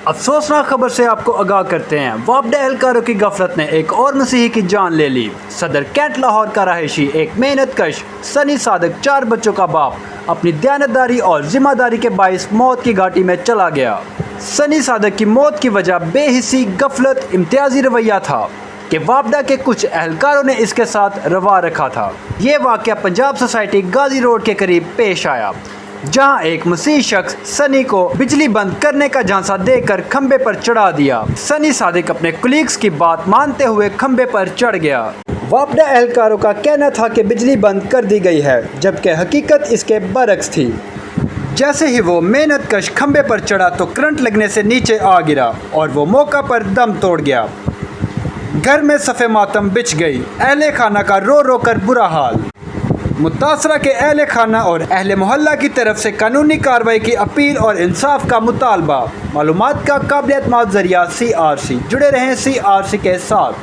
افسوسناک خبر سے آپ کو آگاہ کرتے ہیں، وابڈہ اہلکاروں کی غفلت نے ایک اور مسیحی کی جان لے لی۔ صدر کینٹ لاہور کا رہائشی، ایک محنت کش سنی صادق، 4 بچوں کا باپ، اپنی دیانتداری اور ذمہ داری کے باعث موت کی گھاٹی میں چلا گیا۔ سنی صادق کی موت کی وجہ بے حسی، غفلت، امتیازی رویہ تھا کہ وابڈہ کے کچھ اہلکاروں نے اس کے ساتھ روا رکھا تھا۔ یہ واقعہ پنجاب سوسائٹی غازی روڈ کے قریب پیش آیا، جہاں ایک مسیحی شخص سنی کو بجلی بند کرنے کا جھانسا دے کر کھمبے پر چڑھا دیا۔ سنی صادق اپنے کولیگز کی بات مانتے ہوئے کھمبے پر چڑھ گیا۔ وابڈہ اہلکاروں کا کہنا تھا کہ بجلی بند کر دی گئی ہے، جبکہ حقیقت اس کے برعکس تھی۔ جیسے ہی وہ محنت کش کھمبے پر چڑھا تو کرنٹ لگنے سے نیچے آ گرا اور وہ موقع پر دم توڑ گیا۔ گھر میں صف ماتم بچھ گئی، اہل خانہ کا رو رو کر برا حال۔ متاثرہ کے اہل خانہ اور اہل محلہ کی طرف سے قانونی کارروائی کی اپیل اور انصاف کا مطالبہ۔ معلومات کا قابل اعتماد ذریعہ CRC۔ جڑے رہیں CRC کے ساتھ۔